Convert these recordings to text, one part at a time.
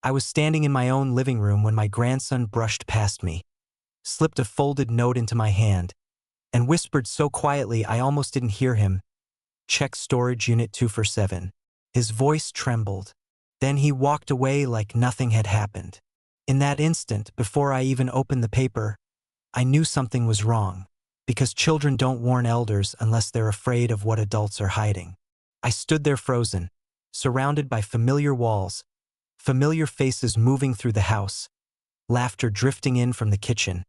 I was standing in my own living room when my grandson brushed past me, slipped a folded note into my hand, and whispered so quietly I almost didn't hear him, "Check storage unit 247. His voice trembled. Then he walked away like nothing had happened. In that instant, before I even opened the paper, I knew something was wrong, because children don't warn elders unless they're afraid of what adults are hiding. I stood there frozen, surrounded by familiar walls, familiar faces moving through the house, laughter drifting in from the kitchen,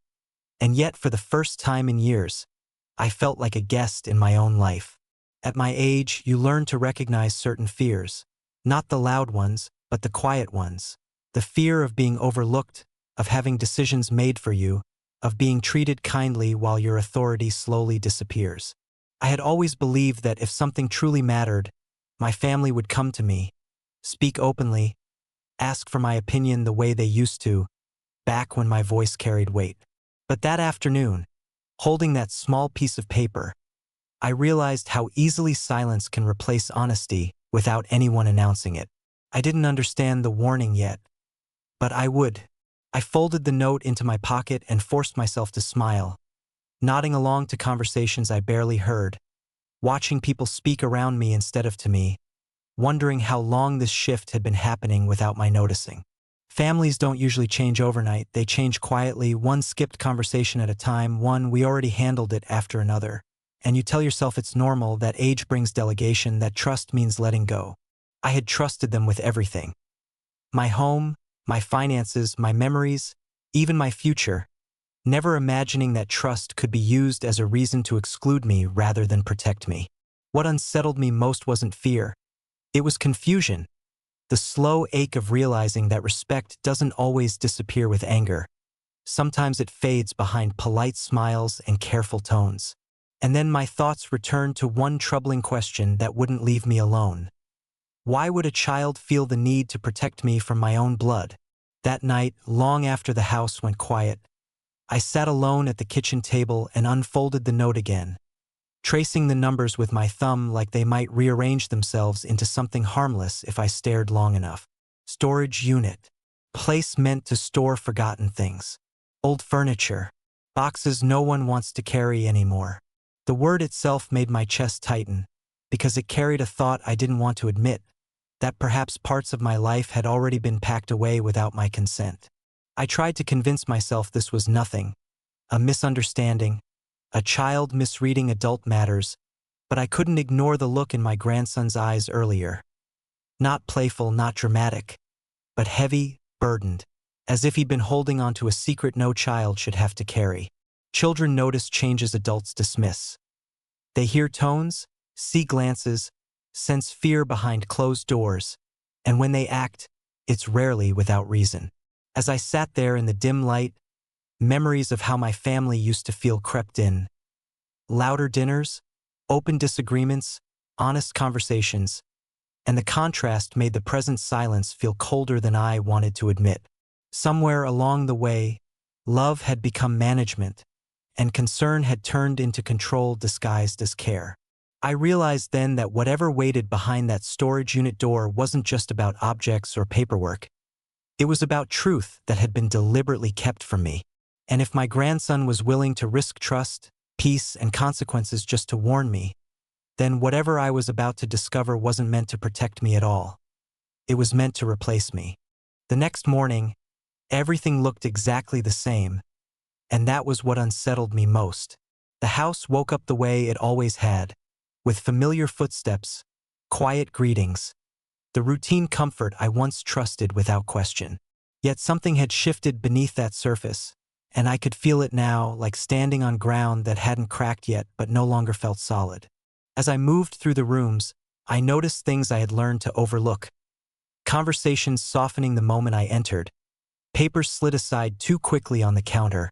and yet for the first time in years, I felt like a guest in my own life. At my age, you learn to recognize certain fears, not the loud ones, but the quiet ones. The fear of being overlooked, of having decisions made for you, of being treated kindly while your authority slowly disappears. I had always believed that if something truly mattered, my family would come to me, speak openly, ask for my opinion the way they used to, back when my voice carried weight. But that afternoon, holding that small piece of paper, I realized how easily silence can replace honesty without anyone announcing it. I didn't understand the warning yet, but I would. I folded the note into my pocket and forced myself to smile, nodding along to conversations I barely heard, watching people speak around me instead of to me, wondering how long this shift had been happening without my noticing. Families don't usually change overnight. They change quietly, one skipped conversation at a time, one "we already handled it" after another. And you tell yourself it's normal, that age brings delegation, that trust means letting go. I had trusted them with everything. My home, my finances, my memories, even my future, never imagining that trust could be used as a reason to exclude me rather than protect me. What unsettled me most wasn't fear. It was confusion. The slow ache of realizing that respect doesn't always disappear with anger. Sometimes it fades behind polite smiles and careful tones. And then my thoughts returned to one troubling question that wouldn't leave me alone. Why would a child feel the need to protect me from my own blood? That night, long after the house went quiet, I sat alone at the kitchen table and unfolded the note again, tracing the numbers with my thumb like they might rearrange themselves into something harmless if I stared long enough. Storage unit. Place meant to store forgotten things. Old furniture. Boxes no one wants to carry anymore. The word itself made my chest tighten, because it carried a thought I didn't want to admit, that perhaps parts of my life had already been packed away without my consent. I tried to convince myself this was nothing, a misunderstanding, a child misreading adult matters, but I couldn't ignore the look in my grandson's eyes earlier. Not playful, not dramatic, but heavy, burdened, as if he'd been holding onto a secret no child should have to carry. Children notice changes adults dismiss. They hear tones, see glances, sense fear behind closed doors, and when they act, it's rarely without reason. As I sat there in the dim light, memories of how my family used to feel crept in. Louder dinners, open disagreements, honest conversations, and the contrast made the present silence feel colder than I wanted to admit. Somewhere along the way, love had become management, and concern had turned into control disguised as care. I realized then that whatever waited behind that storage unit door wasn't just about objects or paperwork. It was about truth that had been deliberately kept from me. And if my grandson was willing to risk trust, peace, and consequences just to warn me, then whatever I was about to discover wasn't meant to protect me at all. It was meant to replace me. The next morning, everything looked exactly the same, and that was what unsettled me most. The house woke up the way it always had, with familiar footsteps, quiet greetings, the routine comfort I once trusted without question. Yet something had shifted beneath that surface, and I could feel it now, like standing on ground that hadn't cracked yet but no longer felt solid. As I moved through the rooms, I noticed things I had learned to overlook. Conversations softening the moment I entered, papers slid aside too quickly on the counter,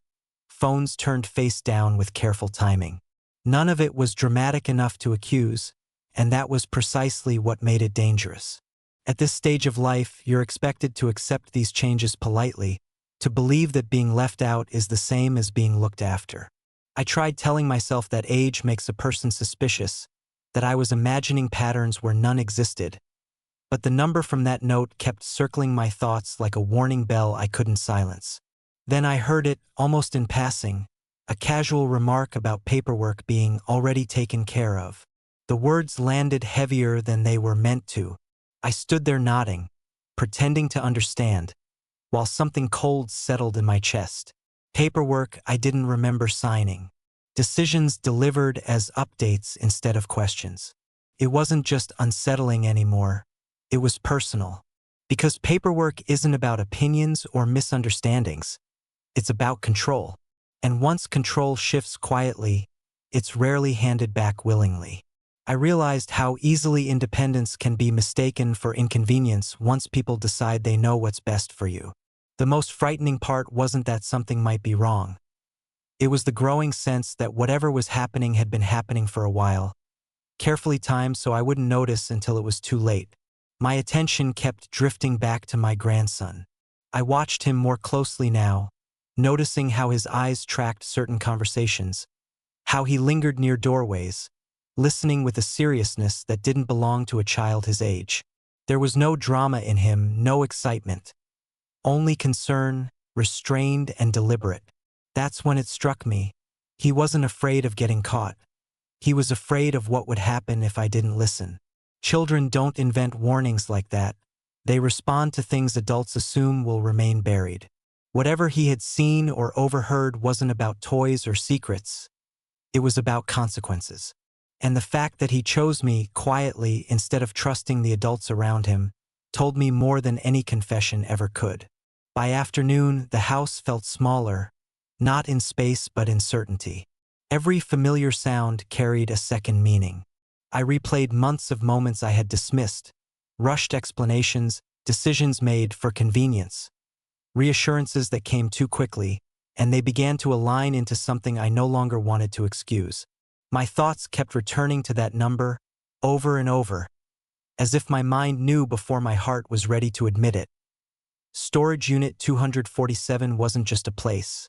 phones turned face down with careful timing. None of it was dramatic enough to accuse, and that was precisely what made it dangerous. At this stage of life, you're expected to accept these changes politely, to believe that being left out is the same as being looked after. I tried telling myself that age makes a person suspicious, that I was imagining patterns where none existed, But the number from that note kept circling my thoughts like a warning bell I couldn't silence. Then I heard it, almost in passing, a casual remark about paperwork being already taken care of. The words landed heavier than they were meant to. I stood there nodding, pretending to understand, while something cold settled in my chest. Paperwork I didn't remember signing. Decisions delivered as updates instead of questions. It wasn't just unsettling anymore. It was personal. Because paperwork isn't about opinions or misunderstandings. It's about control. And once control shifts quietly, it's rarely handed back willingly. I realized how easily independence can be mistaken for inconvenience once people decide they know what's best for you. The most frightening part wasn't that something might be wrong. It was the growing sense that whatever was happening had been happening for a while, carefully timed so I wouldn't notice until it was too late. My attention kept drifting back to my grandson. I watched him more closely now, noticing how his eyes tracked certain conversations, how he lingered near doorways, listening with a seriousness that didn't belong to a child his age. There was no drama in him, no excitement. Only concern, restrained and deliberate. That's when it struck me. He wasn't afraid of getting caught. He was afraid of what would happen if I didn't listen. Children don't invent warnings like that. They respond to things adults assume will remain buried. Whatever he had seen or overheard wasn't about toys or secrets. It was about consequences. And the fact that he chose me quietly instead of trusting the adults around him told me more than any confession ever could. By afternoon, the house felt smaller, not in space but in certainty. Every familiar sound carried a second meaning. I replayed months of moments I had dismissed, rushed explanations, decisions made for convenience, reassurances that came too quickly, and they began to align into something I no longer wanted to excuse. My thoughts kept returning to that number over and over, as if my mind knew before my heart was ready to admit it. Storage Unit 247 wasn't just a place.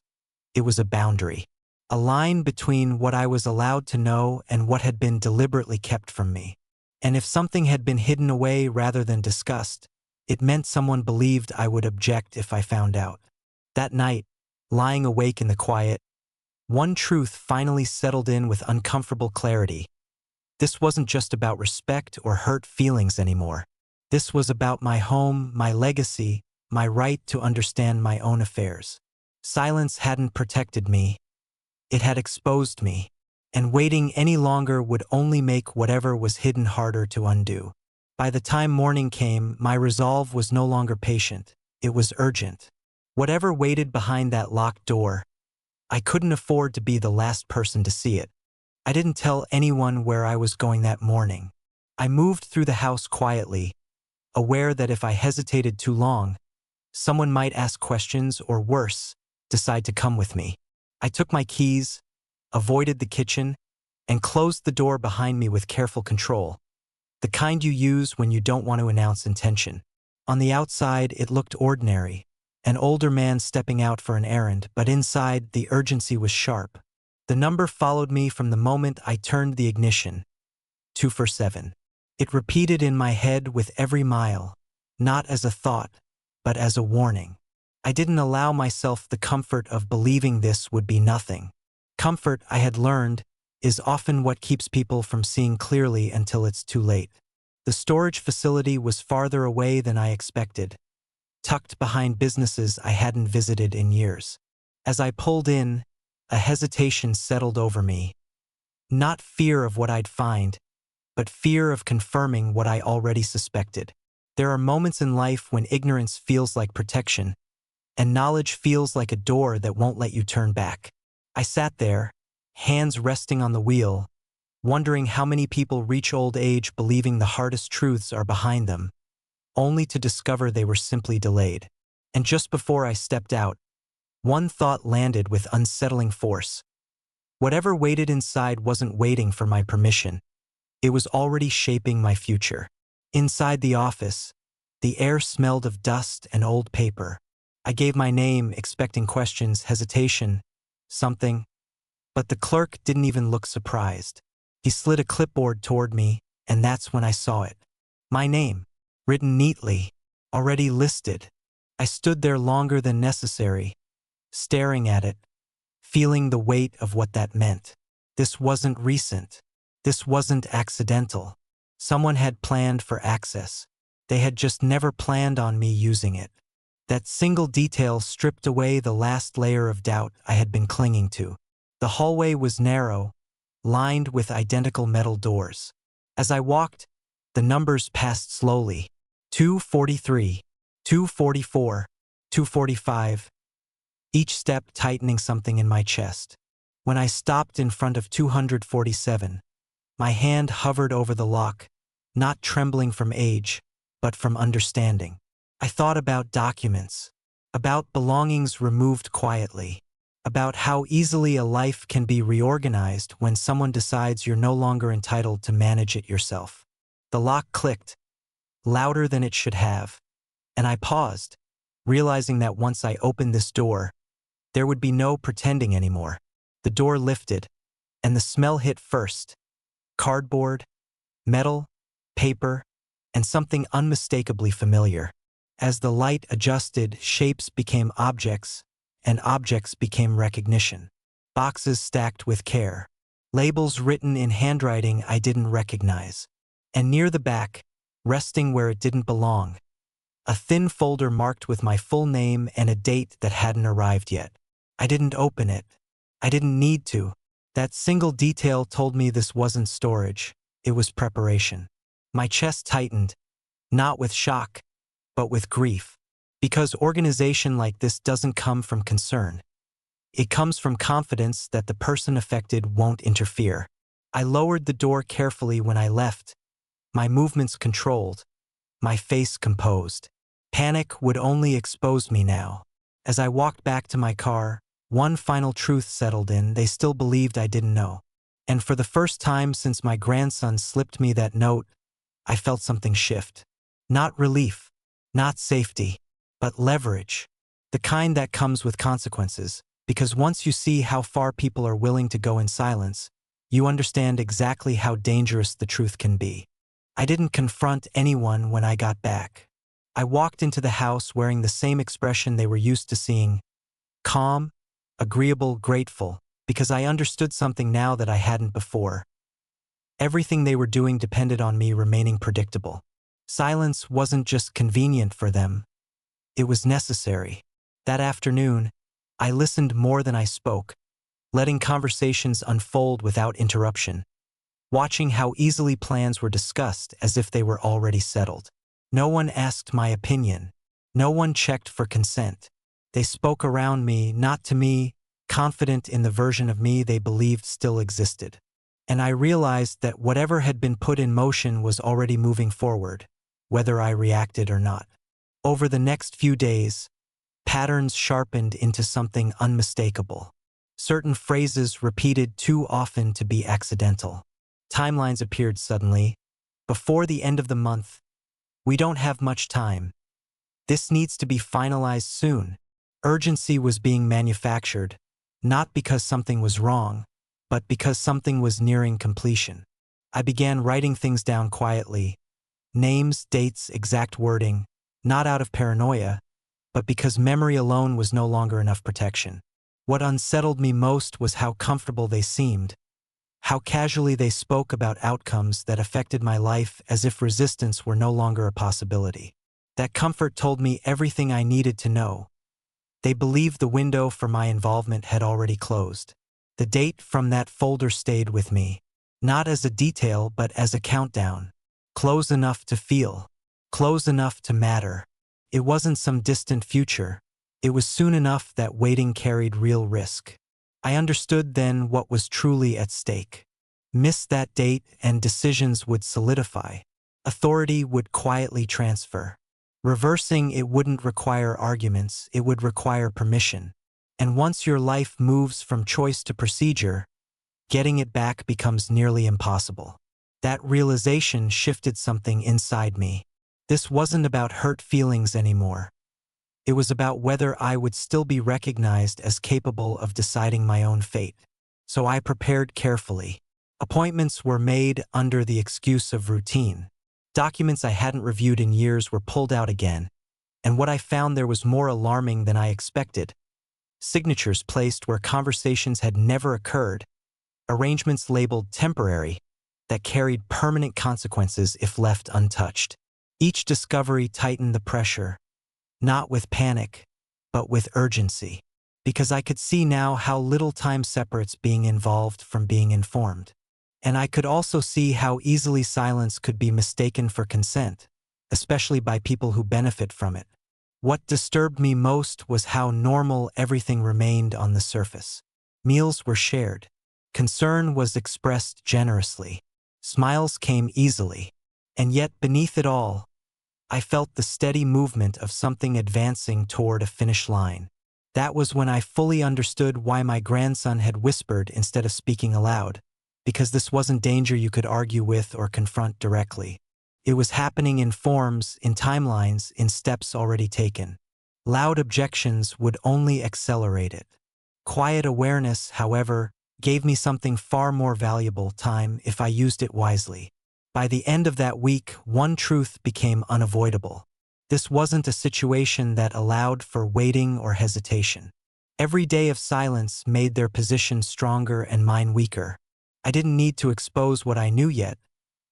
It was a boundary. A line between what I was allowed to know and what had been deliberately kept from me. And if something had been hidden away rather than discussed, it meant someone believed I would object if I found out. That night, lying awake in the quiet, one truth finally settled in with uncomfortable clarity. This wasn't just about respect or hurt feelings anymore. This was about my home, my legacy, my right to understand my own affairs. Silence hadn't protected me. It had exposed me, and waiting any longer would only make whatever was hidden harder to undo. By the time morning came, my resolve was no longer patient. It was urgent. Whatever waited behind that locked door, I couldn't afford to be the last person to see it. I didn't tell anyone where I was going that morning. I moved through the house quietly, aware that if I hesitated too long, someone might ask questions or worse, decide to come with me. I took my keys, avoided the kitchen, and closed the door behind me with careful control, the kind you use when you don't want to announce intention. On the outside, it looked ordinary, an older man stepping out for an errand, but inside, the urgency was sharp. The number followed me from the moment I turned the ignition. 247. It repeated in my head with every mile, not as a thought, but as a warning. I didn't allow myself the comfort of believing this would be nothing. Comfort, I had learned, is often what keeps people from seeing clearly until it's too late. The storage facility was farther away than I expected, tucked behind businesses I hadn't visited in years. As I pulled in, a hesitation settled over me. Not fear of what I'd find, but fear of confirming what I already suspected. There are moments in life when ignorance feels like protection, and knowledge feels like a door that won't let you turn back. I sat there, hands resting on the wheel, wondering how many people reach old age believing the hardest truths are behind them, only to discover they were simply delayed. And just before I stepped out, one thought landed with unsettling force. Whatever waited inside wasn't waiting for my permission. It was already shaping my future. Inside the office, the air smelled of dust and old paper. I gave my name, expecting questions, hesitation, something. But the clerk didn't even look surprised. He slid a clipboard toward me, and that's when I saw it. My name. written neatly, already listed. I stood there longer than necessary, staring at it, feeling the weight of what that meant. This wasn't recent. This wasn't accidental. Someone had planned for access. They had just never planned on me using it. That single detail stripped away the last layer of doubt I had been clinging to. The hallway was narrow, lined with identical metal doors. As I walked, the numbers passed slowly. 243, 244, 245, each step tightening something in my chest. When I stopped in front of 247, my hand hovered over the lock, not trembling from age, but from understanding. I thought about documents, about belongings removed quietly, about how easily a life can be reorganized when someone decides you're no longer entitled to manage it yourself. The lock clicked, louder than it should have, and I paused, realizing that once I opened this door, there would be no pretending anymore. The door lifted, and the smell hit first. Cardboard, metal, paper, and something unmistakably familiar. As the light adjusted, shapes became objects, and objects became recognition. Boxes stacked with care. Labels written in handwriting I didn't recognize. And near the back, resting where it didn't belong, a thin folder marked with my full name and a date that hadn't arrived yet. I didn't open it. I didn't need to. That single detail told me this wasn't storage, it was preparation. My chest tightened, not with shock, but with grief. Because organization like this doesn't come from concern. It comes from confidence that the person affected won't interfere. I lowered the door carefully when I left, my movements controlled, my face composed. Panic would only expose me now. As I walked back to my car, one final truth settled in: they still believed I didn't know. And for the first time since my grandson slipped me that note, I felt something shift. Not relief, not safety, but leverage. The kind that comes with consequences, because once you see how far people are willing to go in silence, you understand exactly how dangerous the truth can be. I didn't confront anyone when I got back. I walked into the house wearing the same expression they were used to seeing: calm, agreeable, grateful, because I understood something now that I hadn't before. Everything they were doing depended on me remaining predictable. Silence wasn't just convenient for them, it was necessary. That afternoon, I listened more than I spoke, letting conversations unfold without interruption, watching how easily plans were discussed as if they were already settled. No one asked my opinion. No one checked for consent. They spoke around me, not to me, confident in the version of me they believed still existed. And I realized that whatever had been put in motion was already moving forward, whether I reacted or not. Over the next few days, patterns sharpened into something unmistakable. Certain phrases repeated too often to be accidental. Timelines appeared suddenly. Before the end of the month. We don't have much time. This needs to be finalized soon. Urgency was being manufactured, not because something was wrong, but because something was nearing completion. I began writing things down quietly. Names, dates, exact wording, not out of paranoia, but because memory alone was no longer enough protection. What unsettled me most was how comfortable they seemed, how casually they spoke about outcomes that affected my life as if resistance were no longer a possibility. That comfort told me everything I needed to know. They believed the window for my involvement had already closed. The date from that folder stayed with me, not as a detail but as a countdown. Close enough to feel, close enough to matter. It wasn't some distant future. It was soon enough that waiting carried real risk. I understood then what was truly at stake. Miss that date and decisions would solidify. Authority would quietly transfer. Reversing it wouldn't require arguments, it would require permission. And once your life moves from choice to procedure, getting it back becomes nearly impossible. That realization shifted something inside me. This wasn't about hurt feelings anymore. It was about whether I would still be recognized as capable of deciding my own fate. So I prepared carefully. Appointments were made under the excuse of routine. Documents I hadn't reviewed in years were pulled out again, and what I found there was more alarming than I expected. Signatures placed where conversations had never occurred, arrangements labeled temporary that carried permanent consequences if left untouched. Each discovery tightened the pressure, not with panic, but with urgency, because I could see now how little time separates being involved from being informed. And I could also see how easily silence could be mistaken for consent, especially by people who benefit from it. What disturbed me most was how normal everything remained on the surface. Meals were shared. Concern was expressed generously. Smiles came easily. And yet beneath it all, I felt the steady movement of something advancing toward a finish line. That was when I fully understood why my grandson had whispered instead of speaking aloud, because this wasn't danger you could argue with or confront directly. It was happening in forms, in timelines, in steps already taken. Loud objections would only accelerate it. Quiet awareness, however, gave me something far more valuable: time if I used it wisely. By the end of that week, one truth became unavoidable. This wasn't a situation that allowed for waiting or hesitation. Every day of silence made their position stronger and mine weaker. I didn't need to expose what I knew yet,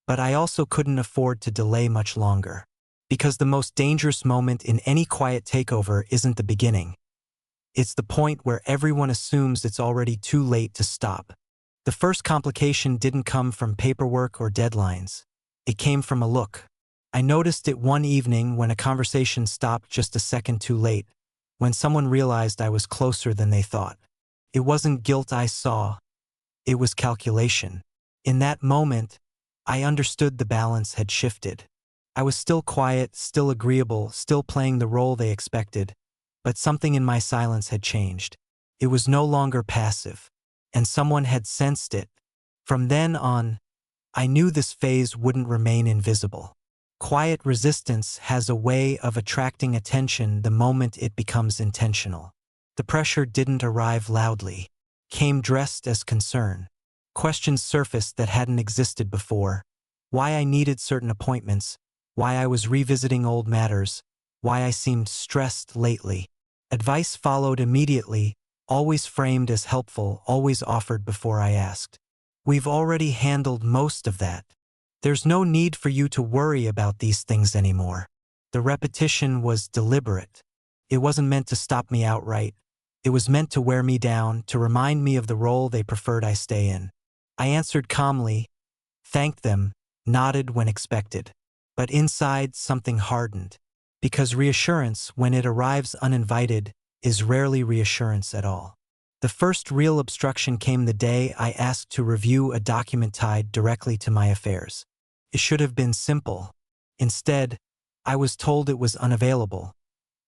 but I also couldn't afford to delay much longer. Because the most dangerous moment in any quiet takeover isn't the beginning. It's the point where everyone assumes it's already too late to stop. The first complication didn't come from paperwork or deadlines. It came from a look. I noticed it one evening when a conversation stopped just a second too late, when someone realized I was closer than they thought. It wasn't guilt I saw. It was calculation. In that moment, I understood the balance had shifted. I was still quiet, still agreeable, still playing the role they expected, but something in my silence had changed. It was no longer passive, and someone had sensed it. From then on, I knew this phase wouldn't remain invisible. Quiet resistance has a way of attracting attention the moment it becomes intentional. The pressure didn't arrive loudly, came dressed as concern. Questions surfaced that hadn't existed before: why I needed certain appointments, why I was revisiting old matters, why I seemed stressed lately. Advice followed immediately, always framed as helpful, always offered before I asked. We've already handled most of that. There's no need for you to worry about these things anymore. The repetition was deliberate. It wasn't meant to stop me outright. It was meant to wear me down, to remind me of the role they preferred I stay in. I answered calmly, thanked them, nodded when expected. But inside, something hardened. Because reassurance, when it arrives uninvited, is rarely reassurance at all. The first real obstruction came the day I asked to review a document tied directly to my affairs. It should have been simple. Instead, I was told it was unavailable.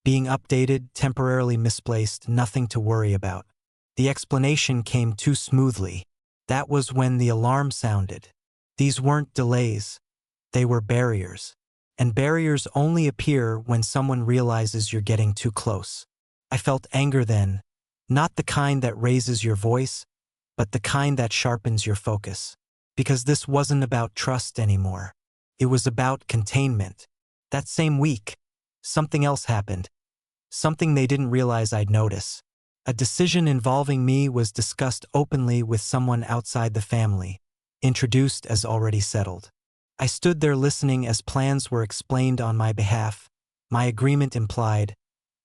Being updated, temporarily misplaced, nothing to worry about. The explanation came too smoothly. That was when the alarm sounded. These weren't delays. They were barriers. And barriers only appear when someone realizes you're getting too close. I felt anger then, not the kind that raises your voice, but the kind that sharpens your focus. Because this wasn't about trust anymore. It was about containment. That same week, something else happened. Something they didn't realize I'd notice. A decision involving me was discussed openly with someone outside the family, introduced as already settled. I stood there listening as plans were explained on my behalf, my agreement implied,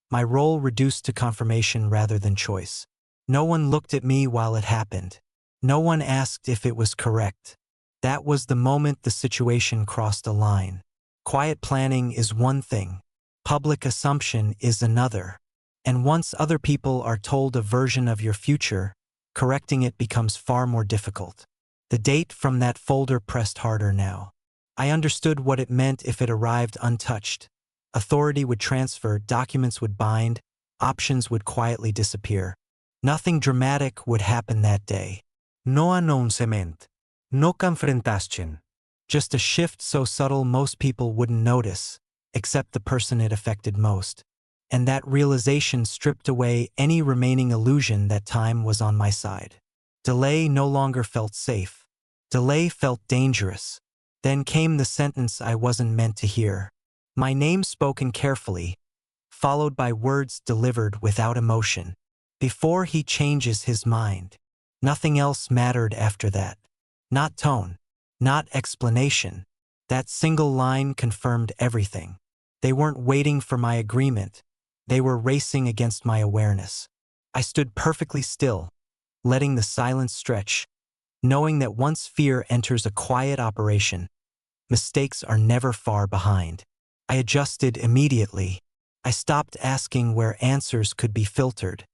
my role reduced to confirmation rather than choice. No one looked at me while it happened. No one asked if it was correct. That was the moment the situation crossed a line. Quiet planning is one thing. Public assumption is another. And once other people are told a version of your future, correcting it becomes far more difficult. The date from that folder pressed harder now. I understood what it meant if it arrived untouched. Authority would transfer, documents would bind, options would quietly disappear. Nothing dramatic would happen that day. No announcement. No confrontation. Just a shift so subtle most people wouldn't notice, except the person it affected most. And that realization stripped away any remaining illusion that time was on my side. Delay no longer felt safe. Delay felt dangerous. Then came the sentence I wasn't meant to hear. My name spoken carefully, followed by words delivered without emotion. Before he changes his mind. Nothing else mattered after that. Not tone. Not explanation. That single line confirmed everything. They weren't waiting for my agreement. They were racing against my awareness. I stood perfectly still, letting the silence stretch, knowing that once fear enters a quiet operation, mistakes are never far behind. I adjusted immediately. I stopped asking where answers could be filtered.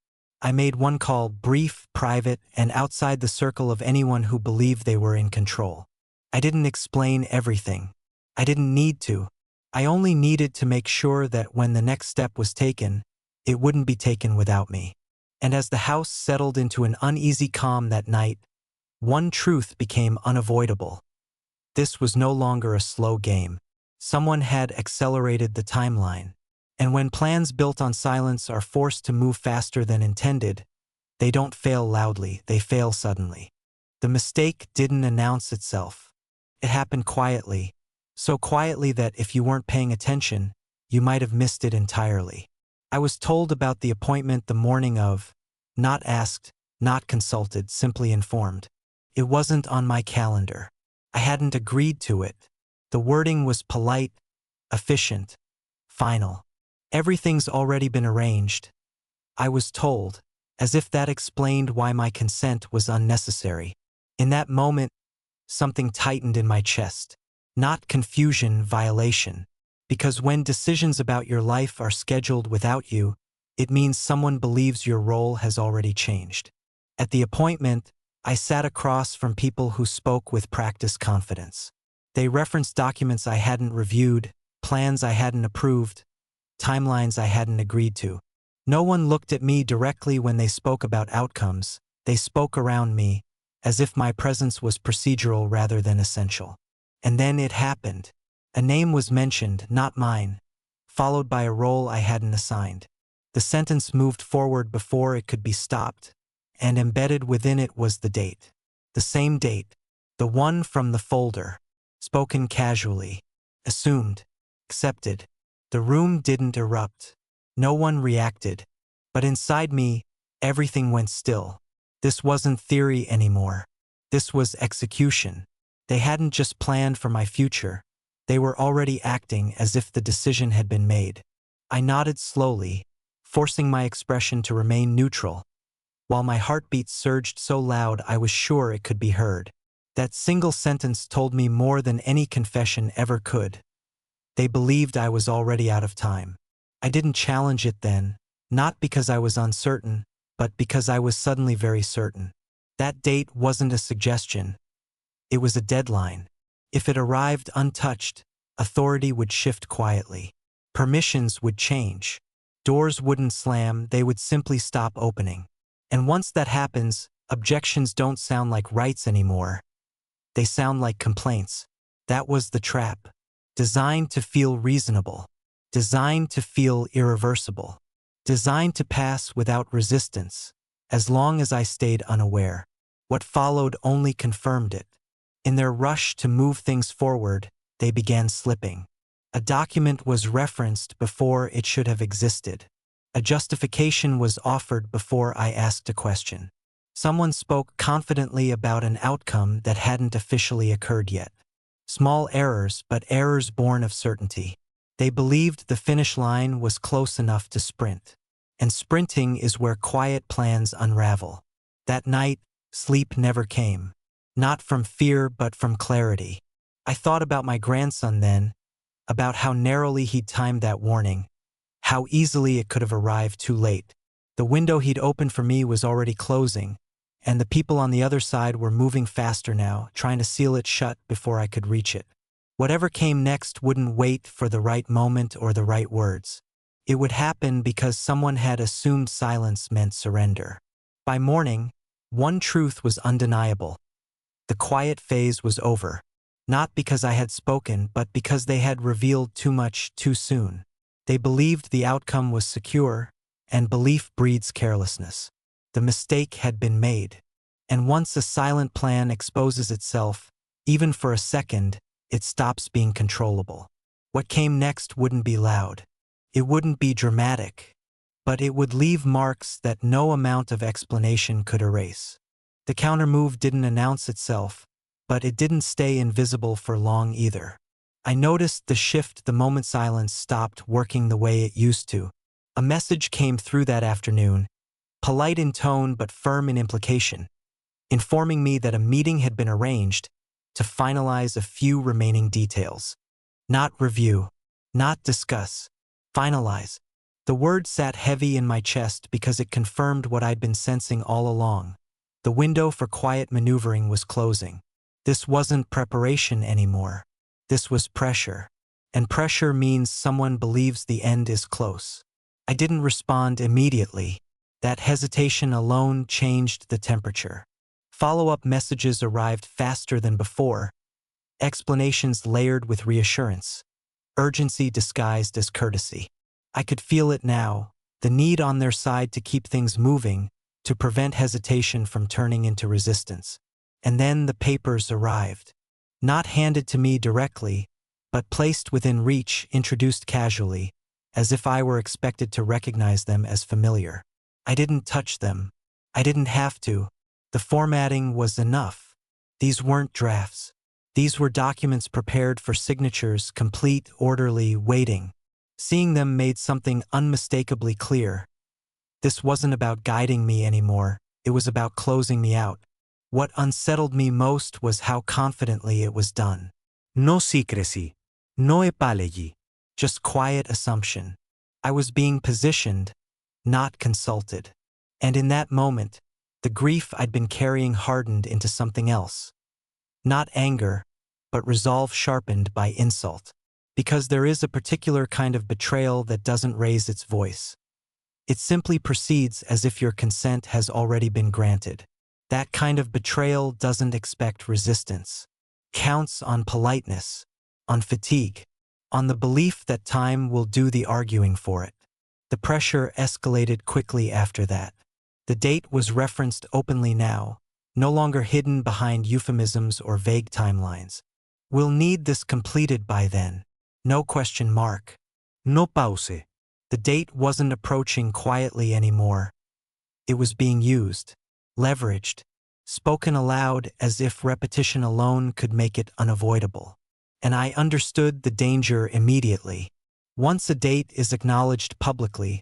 I made one call, brief, private, and outside the circle of anyone who believed they were in control. I didn't explain everything. I didn't need to. I only needed to make sure that when the next step was taken, it wouldn't be taken without me. And as the house settled into an uneasy calm that night, one truth became unavoidable. This was no longer a slow game. Someone had accelerated the timeline. And when plans built on silence are forced to move faster than intended, they don't fail loudly, they fail suddenly. The mistake didn't announce itself. It happened quietly, so quietly that if you weren't paying attention, you might have missed it entirely. I was told about the appointment the morning of, not asked, not consulted, simply informed. It wasn't on my calendar. I hadn't agreed to it. The wording was polite, efficient, final. Everything's already been arranged. I was told, as if that explained why my consent was unnecessary. In that moment, something tightened in my chest. Not confusion, violation. Because when decisions about your life are scheduled without you, it means someone believes your role has already changed. At the appointment, I sat across from people who spoke with practiced confidence. They referenced documents I hadn't reviewed, plans I hadn't approved, timelines I hadn't agreed to. No one looked at me directly when they spoke about outcomes. They spoke around me, as if my presence was procedural rather than essential. And then it happened. A name was mentioned, not mine, followed by a role I hadn't assigned. The sentence moved forward before it could be stopped, and embedded within it was the date. The same date, the one from the folder, spoken casually, assumed, accepted. The room didn't erupt. No one reacted. But inside me, everything went still. This wasn't theory anymore. This was execution. They hadn't just planned for my future. They were already acting as if the decision had been made. I nodded slowly, forcing my expression to remain neutral, while my heartbeat surged so loud I was sure it could be heard. That single sentence told me more than any confession ever could. They believed I was already out of time. I didn't challenge it then, not because I was uncertain, but because I was suddenly very certain. That date wasn't a suggestion. It was a deadline. If it arrived untouched, authority would shift quietly. Permissions would change. Doors wouldn't slam, they would simply stop opening. And once that happens, objections don't sound like rights anymore. They sound like complaints. That was the trap. Designed to feel reasonable. Designed to feel irreversible. Designed to pass without resistance, as long as I stayed unaware. What followed only confirmed it. In their rush to move things forward, they began slipping. A document was referenced before it should have existed. A justification was offered before I asked a question. Someone spoke confidently about an outcome that hadn't officially occurred yet. Small errors, but errors born of certainty. They believed the finish line was close enough to sprint. And sprinting is where quiet plans unravel. That night, sleep never came. Not from fear, but from clarity. I thought about my grandson then, about how narrowly he'd timed that warning, how easily it could have arrived too late. The window he'd opened for me was already closing, and the people on the other side were moving faster now, trying to seal it shut before I could reach it. Whatever came next wouldn't wait for the right moment or the right words. It would happen because someone had assumed silence meant surrender. By morning, one truth was undeniable. The quiet phase was over. Not because I had spoken, but because they had revealed too much too soon. They believed the outcome was secure, and belief breeds carelessness. The mistake had been made. And once a silent plan exposes itself, even for a second, it stops being controllable. What came next wouldn't be loud. It wouldn't be dramatic. But it would leave marks that no amount of explanation could erase. The countermove didn't announce itself, but it didn't stay invisible for long either. I noticed the shift the moment silence stopped working the way it used to. A message came through that afternoon, polite in tone but firm in implication, informing me that a meeting had been arranged to finalize a few remaining details. Not review, not discuss, finalize. The word sat heavy in my chest because it confirmed what I'd been sensing all along. The window for quiet maneuvering was closing. This wasn't preparation anymore. This was pressure. And pressure means someone believes the end is close. I didn't respond immediately. That hesitation alone changed the temperature. Follow-up messages arrived faster than before, explanations layered with reassurance, urgency disguised as courtesy. I could feel it now, the need on their side to keep things moving, to prevent hesitation from turning into resistance. And then the papers arrived. Not handed to me directly, but placed within reach, introduced casually, as if I were expected to recognize them as familiar. I didn't touch them. I didn't have to. The formatting was enough. These weren't drafts. These were documents prepared for signatures, complete, orderly, waiting. Seeing them made something unmistakably clear. This wasn't about guiding me anymore. It was about closing me out. What unsettled me most was how confidently it was done. No secrecy. No apology. Just quiet assumption. I was being positioned, not consulted. And in that moment, the grief I'd been carrying hardened into something else. Not anger, but resolve sharpened by insult. Because there is a particular kind of betrayal that doesn't raise its voice. It simply proceeds as if your consent has already been granted. That kind of betrayal doesn't expect resistance. Counts on politeness, on fatigue, on the belief that time will do the arguing for it. The pressure escalated quickly after that. The date was referenced openly now, no longer hidden behind euphemisms or vague timelines. We'll need this completed by then. No question mark. No pause. The date wasn't approaching quietly anymore. It was being used, leveraged, spoken aloud as if repetition alone could make it unavoidable. And I understood the danger immediately. Once a date is acknowledged publicly,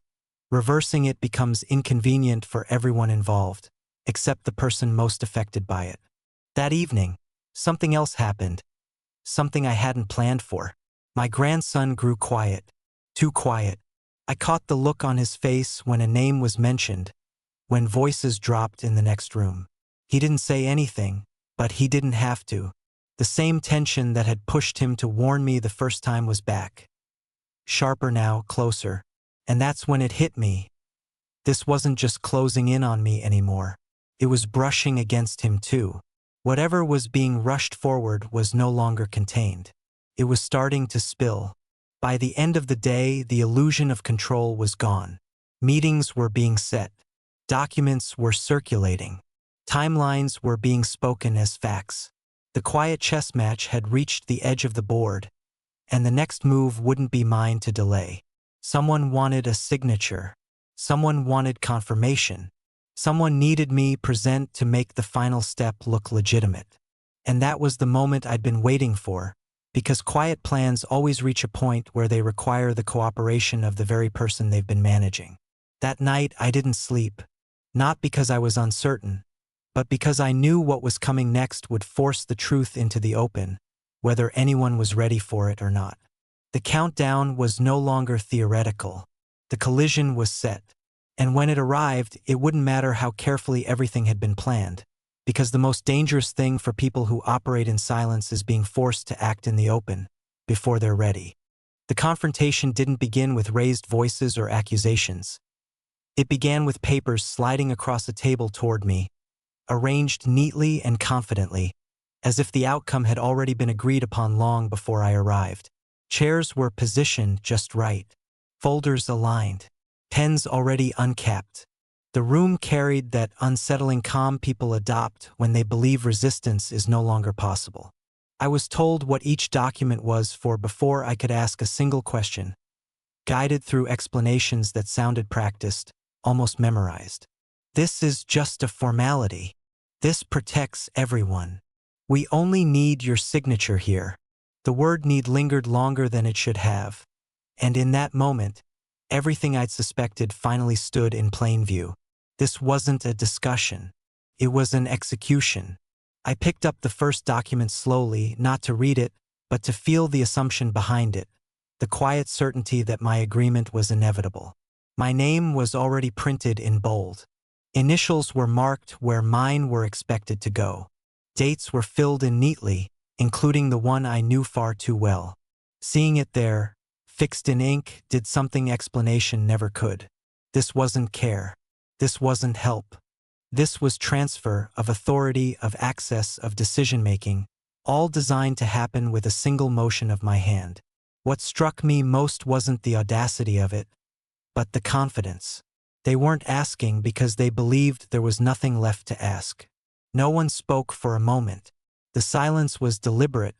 reversing it becomes inconvenient for everyone involved, except the person most affected by it. That evening, something else happened, something I hadn't planned for. My grandson grew quiet, too quiet. I caught the look on his face when a name was mentioned, when voices dropped in the next room. He didn't say anything, but he didn't have to. The same tension that had pushed him to warn me the first time was back. Sharper now, closer. And that's when it hit me. This wasn't just closing in on me anymore. It was brushing against him too. Whatever was being rushed forward was no longer contained. It was starting to spill. By the end of the day, the illusion of control was gone. Meetings were being set. Documents were circulating. Timelines were being spoken as facts. The quiet chess match had reached the edge of the board, and the next move wouldn't be mine to delay. Someone wanted a signature. Someone wanted confirmation. Someone needed me present to make the final step look legitimate. And that was the moment I'd been waiting for, because quiet plans always reach a point where they require the cooperation of the very person they've been managing. That night I didn't sleep, not because I was uncertain, but because I knew what was coming next would force the truth into the open, whether anyone was ready for it or not. The countdown was no longer theoretical. The collision was set. And when it arrived, it wouldn't matter how carefully everything had been planned, because the most dangerous thing for people who operate in silence is being forced to act in the open, before they're ready. The confrontation didn't begin with raised voices or accusations. It began with papers sliding across a table toward me, arranged neatly and confidently, as if the outcome had already been agreed upon long before I arrived. Chairs were positioned just right, folders aligned, pens already uncapped. The room carried that unsettling calm people adopt when they believe resistance is no longer possible. I was told what each document was for before I could ask a single question, guided through explanations that sounded practiced, almost memorized. This is just a formality. This protects everyone. We only need your signature here. The word need lingered longer than it should have. And in that moment, everything I'd suspected finally stood in plain view. This wasn't a discussion. It was an execution. I picked up the first document slowly, not to read it, but to feel the assumption behind it, the quiet certainty that my agreement was inevitable. My name was already printed in bold. Initials were marked where mine were expected to go. Dates were filled in neatly, including the one I knew far too well. Seeing it there, fixed in ink, did something explanation never could. This wasn't care. This wasn't help. This was transfer of authority, of access, of decision-making, all designed to happen with a single motion of my hand. What struck me most wasn't the audacity of it, but the confidence. They weren't asking because they believed there was nothing left to ask. No one spoke for a moment. The silence was deliberate,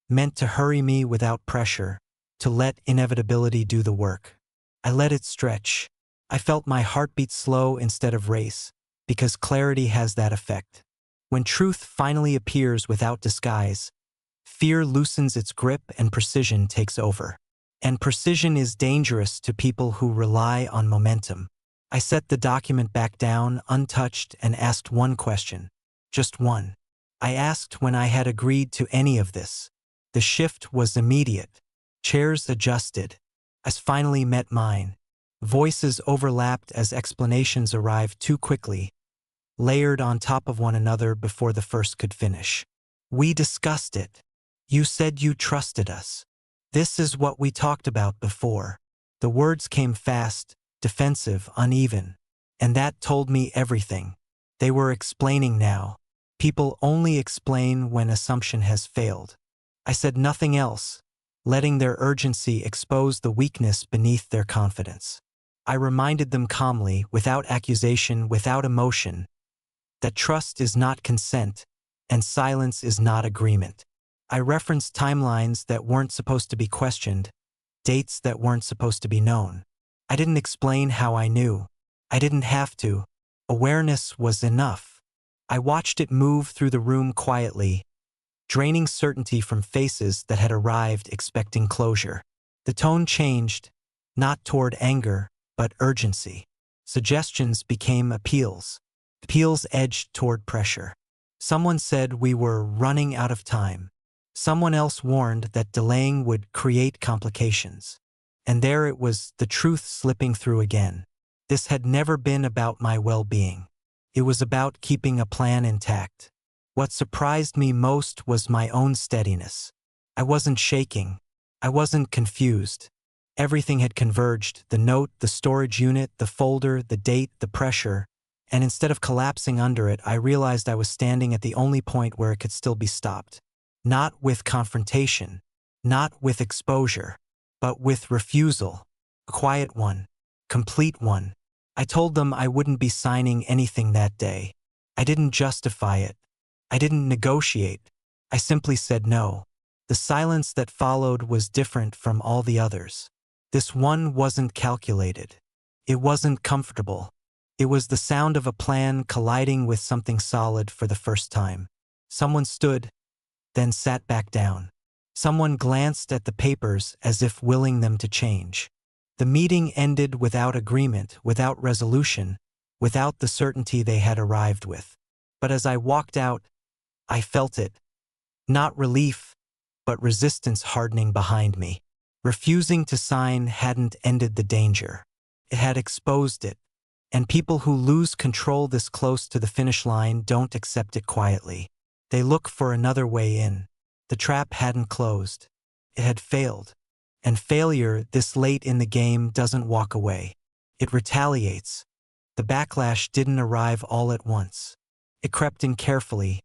meant to hurry me without pressure, to let inevitability do the work. I let it stretch. I felt my heartbeat slow instead of race, because clarity has that effect. When truth finally appears without disguise, fear loosens its grip and precision takes over. And precision is dangerous to people who rely on momentum. I set the document back down, untouched, and asked one question. Just one. I asked when I had agreed to any of this. The shift was immediate. Chairs adjusted. I finally met mine. Voices overlapped as explanations arrived too quickly, layered on top of one another before the first could finish. We discussed it. You said you trusted us. This is what we talked about before. The words came fast, defensive, uneven. And that told me everything. They were explaining now. People only explain when assumption has failed. I said nothing else, letting their urgency expose the weakness beneath their confidence. I reminded them calmly, without accusation, without emotion, that trust is not consent, and silence is not agreement. I referenced timelines that weren't supposed to be questioned, dates that weren't supposed to be known. I didn't explain how I knew. I didn't have to. Awareness was enough. I watched it move through the room quietly, draining certainty from faces that had arrived expecting closure. The tone changed, not toward anger, but urgency. Suggestions became appeals. Appeals edged toward pressure. Someone said we were running out of time. Someone else warned that delaying would create complications. And there it was, the truth slipping through again. This had never been about my well-being. It was about keeping a plan intact. What surprised me most was my own steadiness. I wasn't shaking. I wasn't confused. Everything had converged, the note, the storage unit, the folder, the date, the pressure, and instead of collapsing under it, I realized I was standing at the only point where it could still be stopped. Not with confrontation, not with exposure, but with refusal. A quiet one, complete one. I told them I wouldn't be signing anything that day. I didn't justify it. I didn't negotiate. I simply said no. The silence that followed was different from all the others. This one wasn't calculated. It wasn't comfortable. It was the sound of a plan colliding with something solid for the first time. Someone stood, then sat back down. Someone glanced at the papers as if willing them to change. The meeting ended without agreement, without resolution, without the certainty they had arrived with. But as I walked out, I felt it. Not relief, but resistance hardening behind me. Refusing to sign hadn't ended the danger. It had exposed it. And people who lose control this close to the finish line don't accept it quietly. They look for another way in. The trap hadn't closed. It had failed. And failure this late in the game doesn't walk away. It retaliates. The backlash didn't arrive all at once. It crept in carefully,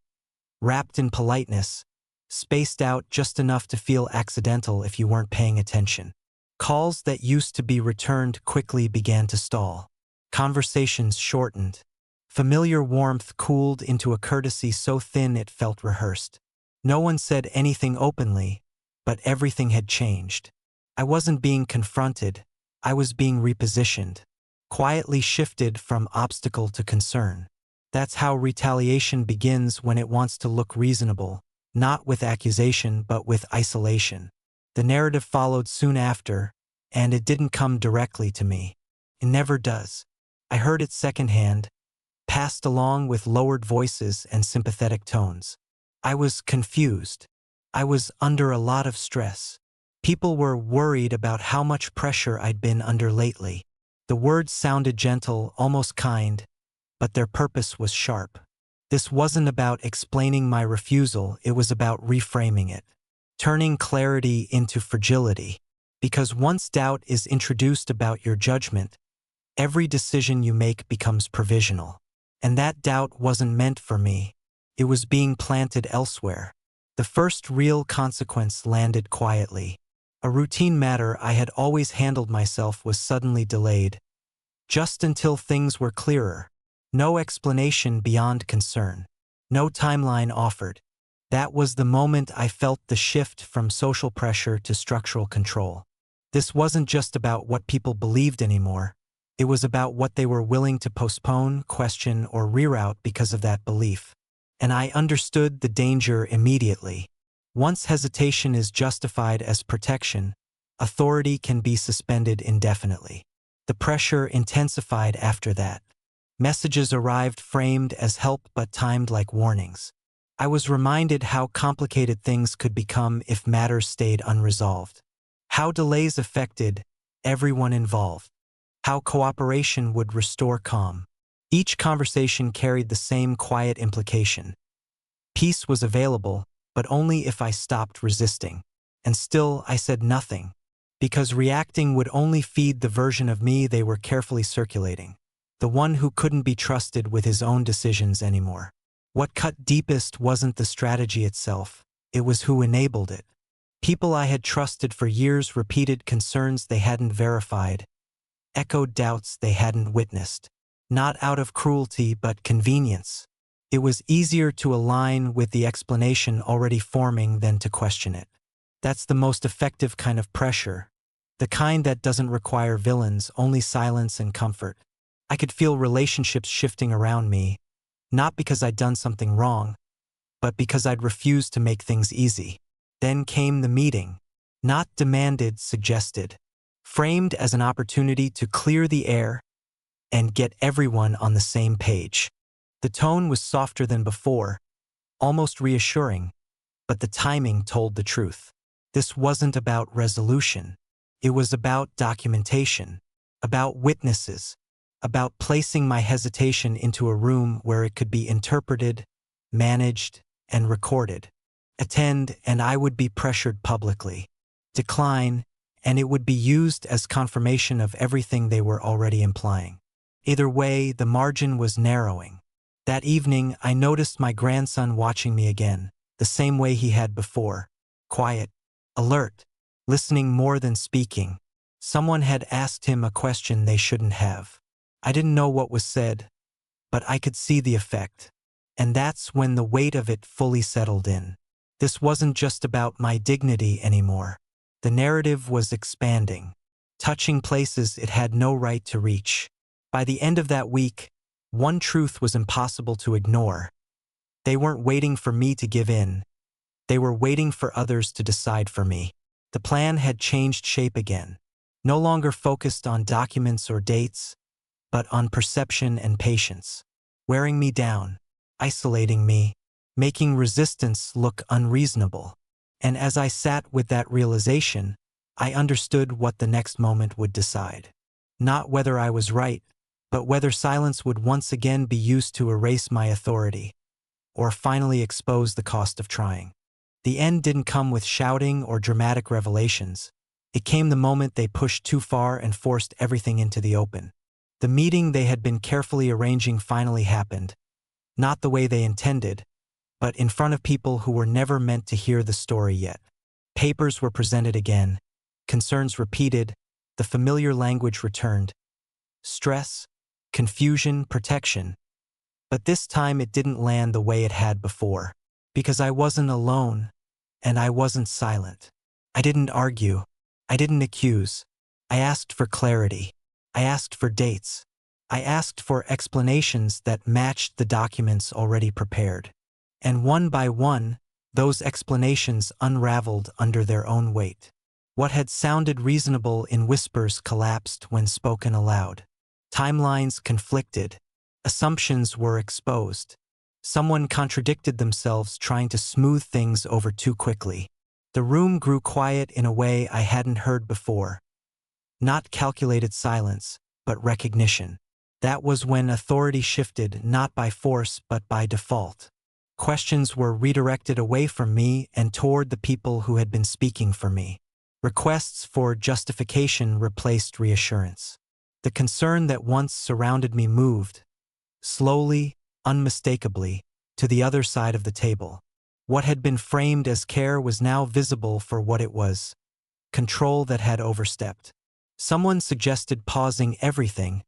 wrapped in politeness, spaced out just enough to feel accidental if you weren't paying attention. Calls that used to be returned quickly began to stall. Conversations shortened. Familiar warmth cooled into a courtesy so thin it felt rehearsed. No one said anything openly, but everything had changed. I wasn't being confronted, I was being repositioned, quietly shifted from obstacle to concern. That's how retaliation begins when it wants to look reasonable, not with accusation but with isolation. The narrative followed soon after, and it didn't come directly to me. It never does. I heard it secondhand, passed along with lowered voices and sympathetic tones. I was confused. I was under a lot of stress. People were worried about how much pressure I'd been under lately. The words sounded gentle, almost kind, but their purpose was sharp. This wasn't about explaining my refusal, it was about reframing it, turning clarity into fragility. Because once doubt is introduced about your judgment, every decision you make becomes provisional. And that doubt wasn't meant for me. It was being planted elsewhere. The first real consequence landed quietly. A routine matter I had always handled myself was suddenly delayed, just until things were clearer. No explanation beyond concern. No timeline offered. That was the moment I felt the shift from social pressure to structural control. This wasn't just about what people believed anymore. It was about what they were willing to postpone, question, or reroute because of that belief. And I understood the danger immediately. Once hesitation is justified as protection, authority can be suspended indefinitely. The pressure intensified after that. Messages arrived framed as help but timed like warnings. I was reminded how complicated things could become if matters stayed unresolved. How delays affected everyone involved. How cooperation would restore calm. Each conversation carried the same quiet implication. Peace was available, but only if I stopped resisting. And still I said nothing, because reacting would only feed the version of me they were carefully circulating, the one who couldn't be trusted with his own decisions anymore. What cut deepest wasn't the strategy itself, it was who enabled it. People I had trusted for years repeated concerns they hadn't verified, echoed doubts they hadn't witnessed. Not out of cruelty but convenience. It was easier to align with the explanation already forming than to question it. That's the most effective kind of pressure, the kind that doesn't require villains, only silence and comfort. I could feel relationships shifting around me, not because I'd done something wrong, but because I'd refused to make things easy. Then came the meeting. Not demanded, suggested. Framed as an opportunity to clear the air and get everyone on the same page. The tone was softer than before, almost reassuring, but the timing told the truth. This wasn't about resolution. It was about documentation, about witnesses, about placing my hesitation into a room where it could be interpreted, managed, and recorded. Attend, and I would be pressured publicly. Decline, and it would be used as confirmation of everything they were already implying. Either way, the margin was narrowing. That evening, I noticed my grandson watching me again, the same way he had before. Quiet, alert, listening more than speaking. Someone had asked him a question they shouldn't have. I didn't know what was said, but I could see the effect. And that's when the weight of it fully settled in. This wasn't just about my dignity anymore. The narrative was expanding, touching places it had no right to reach. By the end of that week, one truth was impossible to ignore. They weren't waiting for me to give in. They were waiting for others to decide for me. The plan had changed shape again, no longer focused on documents or dates, but on perception and patience, wearing me down, isolating me, making resistance look unreasonable. And as I sat with that realization, I understood what the next moment would decide. Not whether I was right, but whether silence would once again be used to erase my authority, or finally expose the cost of trying. The end didn't come with shouting or dramatic revelations. It came the moment they pushed too far and forced everything into the open. The meeting they had been carefully arranging finally happened, not the way they intended, but in front of people who were never meant to hear the story yet. Papers were presented again, concerns repeated, the familiar language returned. Stress, confusion, protection. But this time it didn't land the way it had before. Because I wasn't alone, and I wasn't silent. I didn't argue. I didn't accuse. I asked for clarity. I asked for dates. I asked for explanations that matched the documents already prepared. And one by one, those explanations unraveled under their own weight. What had sounded reasonable in whispers collapsed when spoken aloud. Timelines conflicted. Assumptions were exposed. Someone contradicted themselves, trying to smooth things over too quickly. The room grew quiet in a way I hadn't heard before. Not calculated silence, but recognition. That was when authority shifted, not by force but by default. Questions were redirected away from me and toward the people who had been speaking for me. Requests for justification replaced reassurance. The concern that once surrounded me moved, slowly, unmistakably, to the other side of the table. What had been framed as care was now visible for what it was: control that had overstepped. Someone suggested pausing everything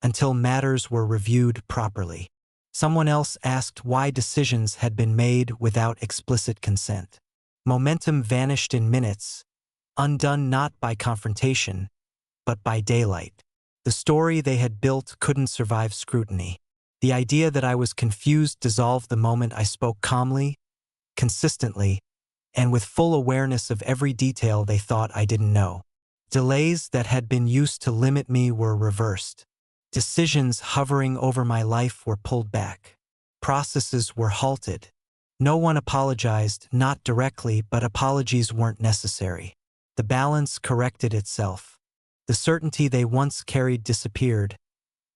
until matters were reviewed properly. Someone else asked why decisions had been made without explicit consent. Momentum vanished in minutes, undone not by confrontation, but by daylight. The story they had built couldn't survive scrutiny. The idea that I was confused dissolved the moment I spoke calmly, consistently, and with full awareness of every detail they thought I didn't know. Delays that had been used to limit me were reversed. Decisions hovering over my life were pulled back. Processes were halted. No one apologized, not directly, but apologies weren't necessary. The balance corrected itself. The certainty they once carried disappeared,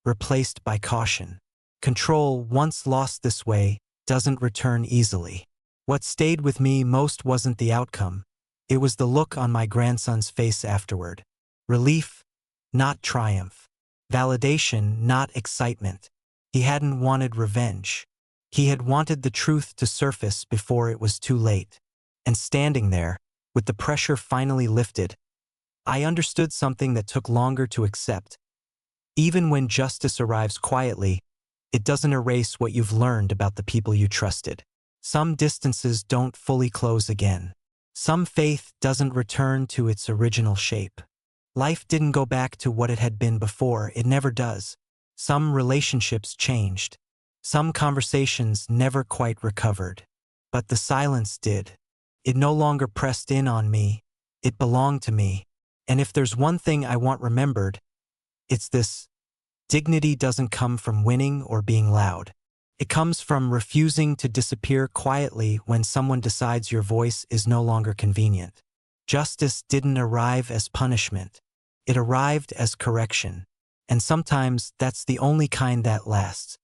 replaced by caution. Control, once lost this way, doesn't return easily. What stayed with me most wasn't the outcome. It was the look on my grandson's face afterward. Relief, not triumph. Validation, not excitement. He hadn't wanted revenge. He had wanted the truth to surface before it was too late. And standing there, with the pressure finally lifted, I understood something that took longer to accept. Even when justice arrives quietly, it doesn't erase what you've learned about the people you trusted. Some distances don't fully close again. Some faith doesn't return to its original shape. Life didn't go back to what it had been before. It never does. Some relationships changed. Some conversations never quite recovered. But the silence did. It no longer pressed in on me. It belonged to me. And if there's one thing I want remembered, it's this: dignity doesn't come from winning or being loud. It comes from refusing to disappear quietly when someone decides your voice is no longer convenient. Justice didn't arrive as punishment. It arrived as correction. And sometimes that's the only kind that lasts.